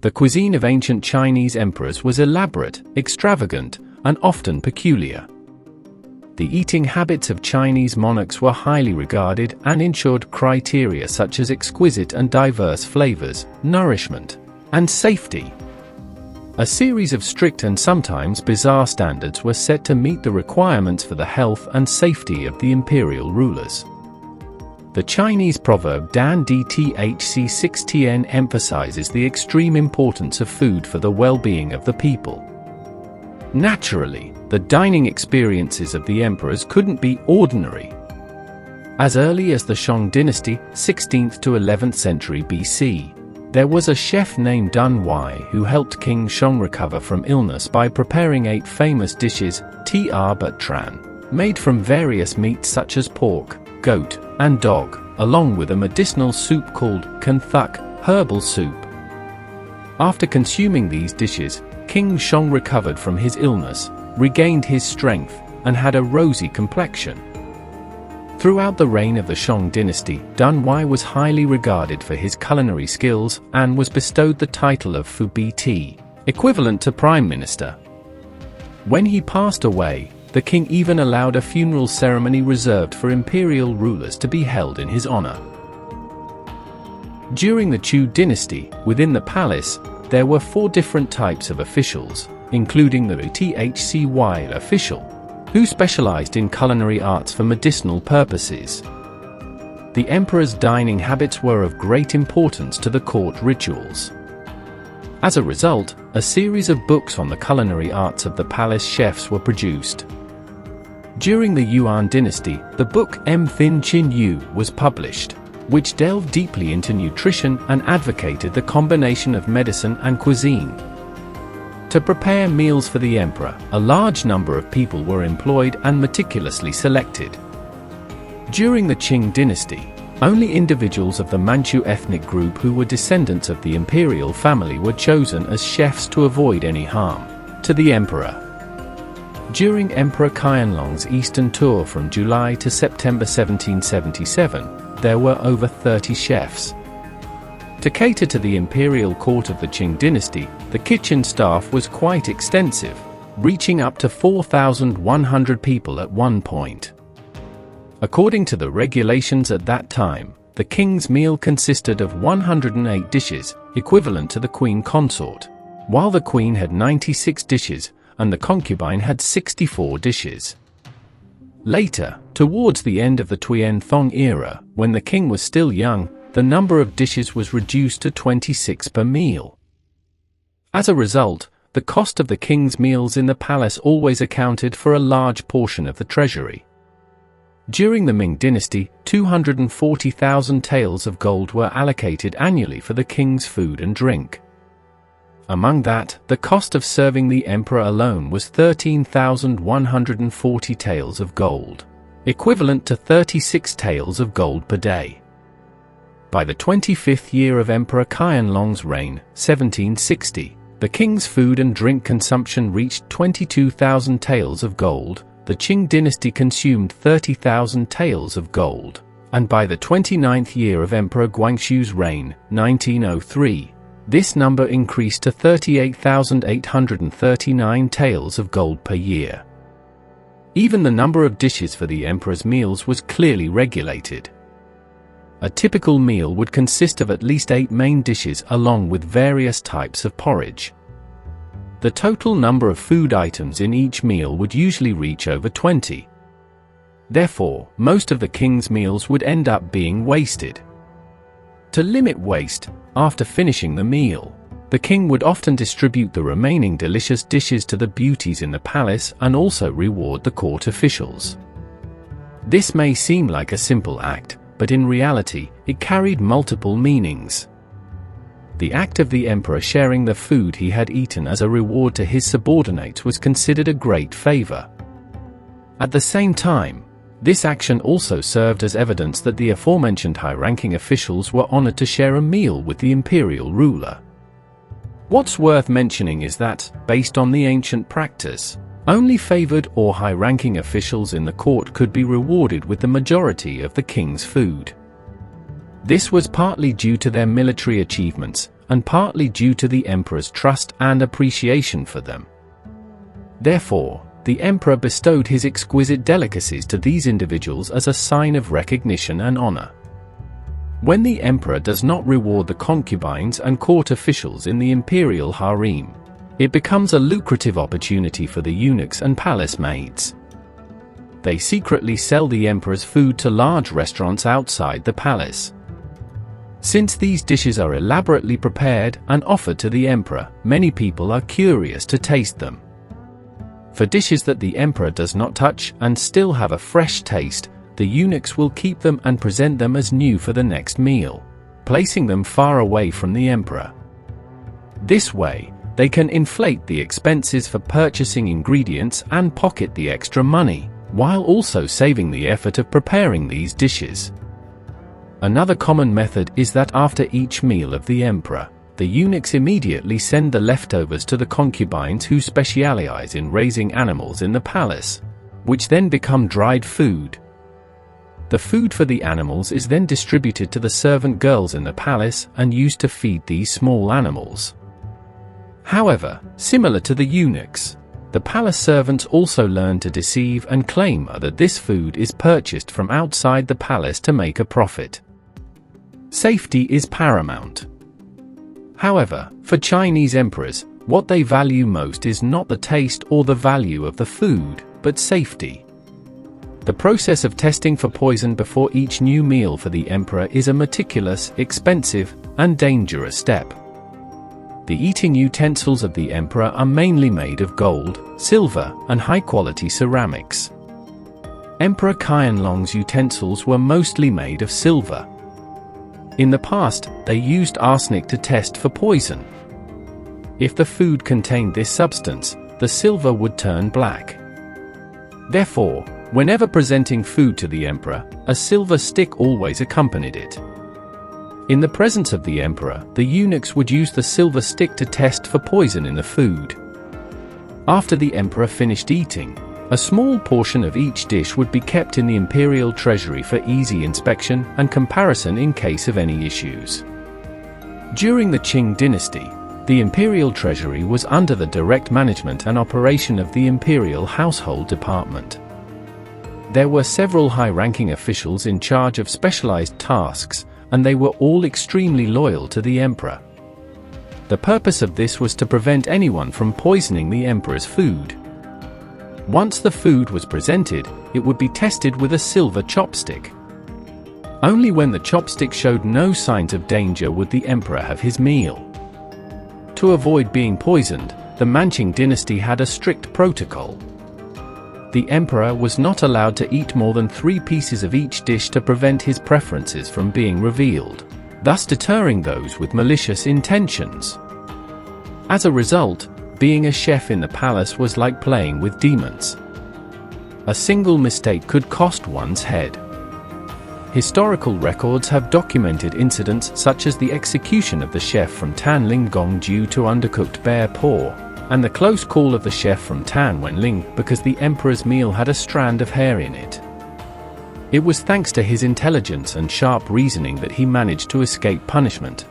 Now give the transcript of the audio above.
The cuisine of ancient Chinese emperors was elaborate, extravagant, and often peculiar. The eating habits of Chinese monarchs were highly regarded and ensured criteria such as exquisite and diverse flavors, nourishment, and safety. A series of strict and sometimes bizarre standards were set to meet the requirements for the health and safety of the imperial rulers. The Chinese proverb Dan Dthc 6 emphasizes the extreme importance of food for the well-being of the people. Naturally, the dining experiences of the emperors couldn't be ordinary. As early as the Shang dynasty, 16th to 11th century BC, there was a chef named Dun Wai who helped King Shang recover from illness by preparing 8 famous dishes, but tran, made from various meats such as pork, goat, and dog, along with a medicinal soup called Kanthuk, herbal soup. After consuming these dishes, King Shang recovered from his illness, regained his strength, and had a rosy complexion. Throughout the reign of the Shang dynasty, Dun Wai was highly regarded for his culinary skills and was bestowed the title of Fu Bt, equivalent to Prime Minister. When he passed away, the king even allowed a funeral ceremony reserved for imperial rulers to be held in his honor. During the Chu dynasty, within the palace, there were 4 different types of officials, including the Thcy official, who specialized in culinary arts for medicinal purposes. The emperor's dining habits were of great importance to the court rituals. As a result, a series of books on the culinary arts of the palace chefs were produced. During the Yuan dynasty, the book M Thin Chin Yu was published, which delved deeply into nutrition and advocated the combination of medicine and cuisine. To prepare meals for the emperor, a large number of people were employed and meticulously selected. During the Qing dynasty, only individuals of the Manchu ethnic group who were descendants of the imperial family were chosen as chefs to avoid any harm to the emperor. During Emperor Qianlong's eastern tour from July to September 1777, there were over 30 chefs. To cater to the imperial court of the Qing dynasty, the kitchen staff was quite extensive, reaching up to 4,100 people at one point. According to the regulations at that time, the king's meal consisted of 108 dishes, equivalent to the queen consort, while the queen had 96 dishes, and the concubine had 64 dishes. Later, towards the end of the Tuyen-Thong era, when the king was still young, the number of dishes was reduced to 26 per meal. As a result, the cost of the king's meals in the palace always accounted for a large portion of the treasury. During the Ming dynasty, 240,000 taels of gold were allocated annually for the king's food and drink. Among that, the cost of serving the emperor alone was 13,140 taels of gold, equivalent to 36 taels of gold per day. By the 25th year of Emperor Qianlong's reign, 1760, the king's food and drink consumption reached 22,000 taels of gold. The Qing dynasty consumed 30,000 taels of gold, and by the 29th year of Emperor Guangxu's reign, 1903, this number increased to 38,839 taels of gold per year. Even the number of dishes for the emperor's meals was clearly regulated. A typical meal would consist of at least 8 main dishes along with various types of porridge. The total number of food items in each meal would usually reach over 20. Therefore, most of the king's meals would end up being wasted. To limit waste, after finishing the meal, the king would often distribute the remaining delicious dishes to the beauties in the palace and also reward the court officials. This may seem like a simple act, but in reality, it carried multiple meanings. The act of the emperor sharing the food he had eaten as a reward to his subordinates was considered a great favor. At the same time, this action also served as evidence that the aforementioned high-ranking officials were honored to share a meal with the imperial ruler. What's worth mentioning is that, based on the ancient practice, only favored or high-ranking officials in the court could be rewarded with the majority of the king's food. This was partly due to their military achievements, and partly due to the emperor's trust and appreciation for them. Therefore, the emperor bestowed his exquisite delicacies to these individuals as a sign of recognition and honor. When the emperor does not reward the concubines and court officials in the imperial harem, it becomes a lucrative opportunity for the eunuchs and palace maids. They secretly sell the emperor's food to large restaurants outside the palace. Since these dishes are elaborately prepared and offered to the emperor, many people are curious to taste them. For dishes that the emperor does not touch and still have a fresh taste, the eunuchs will keep them and present them as new for the next meal, placing them far away from the emperor. This way, they can inflate the expenses for purchasing ingredients and pocket the extra money, while also saving the effort of preparing these dishes. Another common method is that after each meal of the emperor, the eunuchs immediately send the leftovers to the concubines who specialize in raising animals in the palace, which then become dried food. The food for the animals is then distributed to the servant girls in the palace and used to feed these small animals. However, similar to the eunuchs, the palace servants also learn to deceive and claim that this food is purchased from outside the palace to make a profit. Safety is paramount. However, for Chinese emperors, what they value most is not the taste or the value of the food, but safety. The process of testing for poison before each new meal for the emperor is a meticulous, expensive, and dangerous step. The eating utensils of the emperor are mainly made of gold, silver, and high-quality ceramics. Emperor Qianlong's utensils were mostly made of silver. In the past, they used arsenic to test for poison. If the food contained this substance, the silver would turn black. Therefore, whenever presenting food to the emperor, a silver stick always accompanied it. In the presence of the emperor, the eunuchs would use the silver stick to test for poison in the food. After the emperor finished eating, a small portion of each dish would be kept in the imperial treasury for easy inspection and comparison in case of any issues. During the Qing dynasty, the imperial treasury was under the direct management and operation of the imperial household department. There were several high-ranking officials in charge of specialized tasks, and they were all extremely loyal to the emperor. The purpose of this was to prevent anyone from poisoning the emperor's food. Once the food was presented, it would be tested with a silver chopstick. Only when the chopstick showed no signs of danger would the emperor have his meal. To avoid being poisoned, the Manqing dynasty had a strict protocol. The emperor was not allowed to eat more than 3 pieces of each dish to prevent his preferences from being revealed, thus deterring those with malicious intentions. As a result, being a chef in the palace was like playing with demons. A single mistake could cost one's head. Historical records have documented incidents such as the execution of the chef from Tanlinggong due to undercooked bear paw, and the close call of the chef from Tan Wenling because the emperor's meal had a strand of hair in it. It was thanks to his intelligence and sharp reasoning that he managed to escape punishment.